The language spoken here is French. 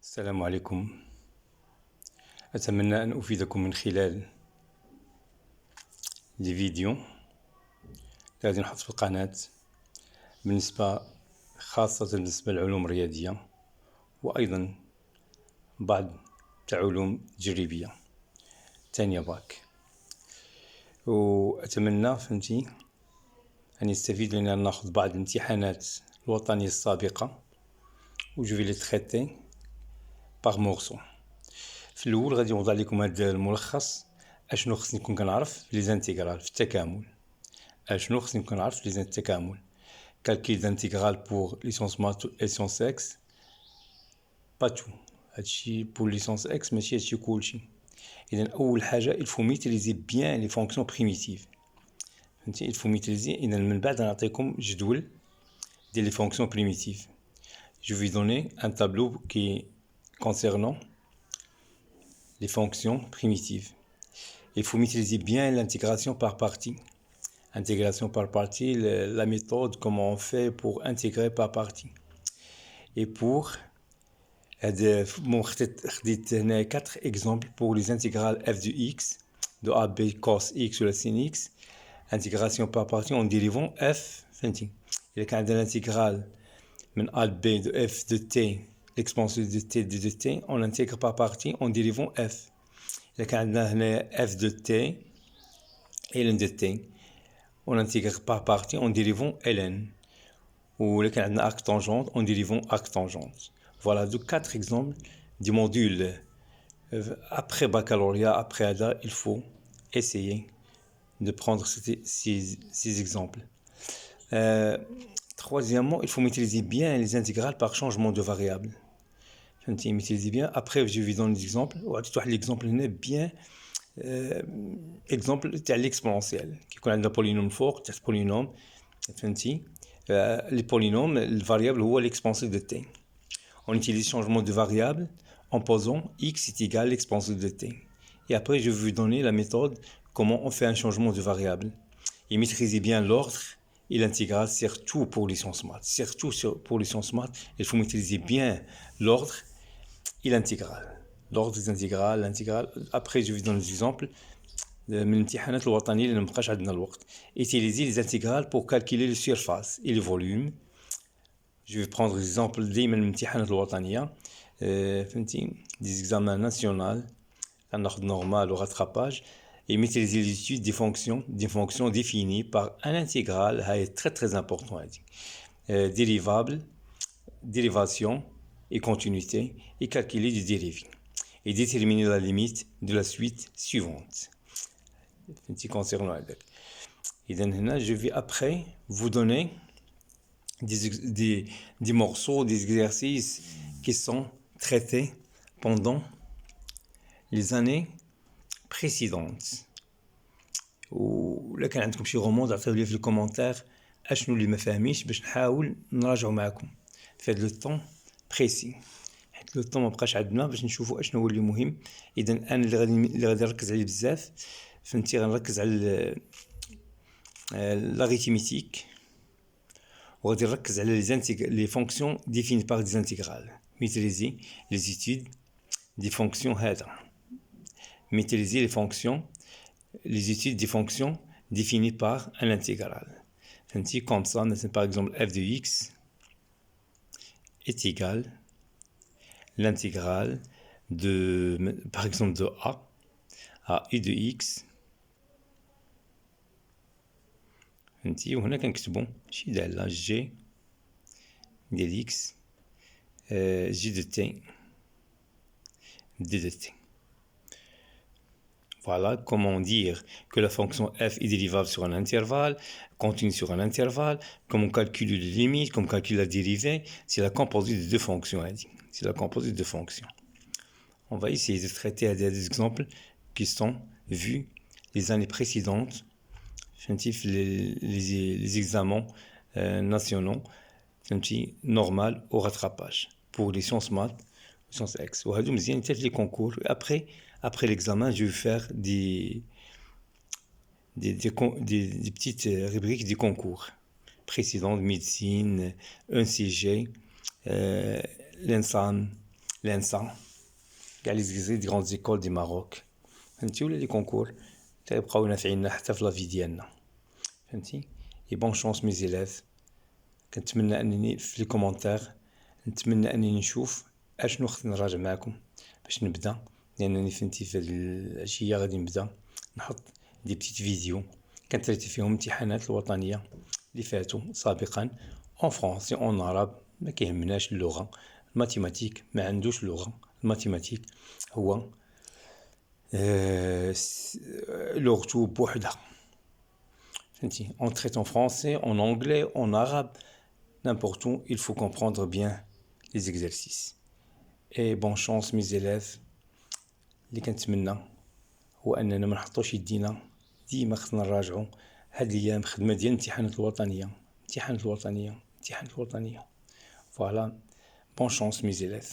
السلام عليكم. أتمنى أن أفيدكم من خلال الفيديو الذي نحط في القناة خاصة بالنسبة للعلوم الرياضية، وأيضا بعض العلوم التجريبية تانية باك. وأتمنى أن يستفيد لأننا ناخذ بعض الامتحانات الوطنية السابقة جو في لي تريتي باغ مورسو. في الأول غادي نوضع لكم هذا الملخص أشنو خصني نكون كنعرف في لي زانتيغرال في التكامل. أشنو خصني نكون كنعرف في لي التكامل، كالكيل دانتيغرال بور ليسونس مات ليسونس اكس، با تو هادشي بور ليسونس اكس ماشي هادشي كلشي. إذا أول حاجة الفو ميتريزي بيان لي فونكسيون بريميتيف، فهمتي الفو ميتريزي. إذا من بعد غنعطيكم جدول ديال لي فونكسيون بريميتيف. جو في دوني ان تابلو كي concernant les fonctions primitives. Il faut maîtriser bien l'intégration par partie. Intégration par partie, la méthode, comment on fait pour intégrer par partie. Et pour خديت هنا 4 exemples pour les intégrales f de x, de a, b, cos x ou la sin x. Intégration par partie en dérivant f, فهمتي. إذا كان عندنا l'intégrale من a b de f de t, l'expansion de t de t, on intègre par partie en dérivant f. إذا كان عندنا هنا f de t ln de t, on intègre par partie en dérivant ln. Ou إذا كان عندنا arc tangente en dérivant arc tangente. Voilà de 4 exemples du module. Après baccalauréat, après ADA, il faut essayer de prendre ces exemples. Troisièmement, il faut maîtriser bien les intégrales par changement de variable. فهمتي maîtriser bien. Après je vais donner des exemples. وعطيت واحد l'exemple هنا bien exemple تاع l'exponentielle كيكون عندنا بولينوم فوق تحت بولينوم، فهمتي. les polynômes le variable هو l'exponentielle de t. On utilise changement de variable en posant x est égal à l'exponentielle de t. Et après je vais vous donner la méthode comment on fait un changement de variable. Et maîtrisez bien l'ordre et l'intégrale, surtout pour les sciences maths. Surtout pour les sciences maths, il faut maîtriser bien l'ordre et l'intégrale. L'ordre des intégrales, l'intégrale. Après, je vais donner des exemples من الامتحانات الوطنية اللي مبقاش عندنا الوقت. Utiliser les intégrales pour calculer les surfaces et les volumes. Je vais prendre l'exemple دايما من الامتحانات الوطنية. فهمتي des examens nationaux, ناخذ normal ou rattrapage. Et maîtriser les études des fonctions définies par un intégral, c'est très très important. Dérivable, dérivation et continuité, et calculer des dérivés. Et déterminer la limite de la suite suivante. Concernant et donc, je vais après vous donner des morceaux, des exercices qui sont traités pendant les années précédentes. ولا كان عندكم شي غموض عطيو لي في الكومونتير اشنو اللي ما فاهميش باش نحاول نراجعوا معكم في هذا لو طون بريسي، حيت لو طون ما بقاش عندنا باش نشوفوا اشنو هو اللي مهم. اذا انا اللي غادي نركز عليه بزاف، فهمتي، غنركز على l'arithmétique وغادي نركز على les fonctions définies par des intégrales. maîtriser les études des fonctions هذا. maîtriser les études des fonctions définies par un intégral. Comme ça, par exemple, f de x est égal l'intégrale de, par exemple, de a à u de x. وهنا كنكتبوا شي دالة g ديال x g de t d de t. Voilà comment dire que la fonction f est dérivable sur un intervalle, continue sur un intervalle, comment calculer les limites, comment calculer la dérivée. C'est la composite de deux fonctions. C'est la composite de fonctions. On va essayer de traiter des exemples qui sont vus les années précédentes, les examens nationaux, normal au rattrapage pour les sciences maths, sciences X. وهادو مزيان حتى les concours. Après l'examen, je vais faire des petites rubriques des concours précédents de médecine, ECG, l'ENSAM, l'ENSA, كاع لي زيكزي دي غروند زيكول دي ماروك، فهمتي، ولا لي كونكور تيبقاو نافعيننا حتى في لافي ديالنا، فهمتي. اي بون شونس مي زيلاف. كنتمنى انني في لي كومونتير، نتمنى انني نشوف اشنو خصني نراجع معكم باش نبدا، لانني فهمتي في هاد العشيه غادي نبدا نحط دي بتيت فيديو كنتريتي فيهم الامتحانات الوطنيه اللي فاتوا سابقا اون فرونسي اون عرب، ما كيهمناش اللغه. الماتيماتيك ما عندوش لغه، الماتيماتيك هو لغته بوحدها، فهمتي. On traite en français, en anglais, en arabe, n'importe où, il faut comprendre bien les exercices. Et bonne chance mes élèves. اللي كنتمنى هو اننا ما نحطوش يدينا، ديما خصنا نراجعوا. هاد الايام خدمه ديال الامتحانات الوطنيه، الامتحانات الوطنيه، الامتحانات الوطنيه. فوالا، بون شونس مي زيلاف.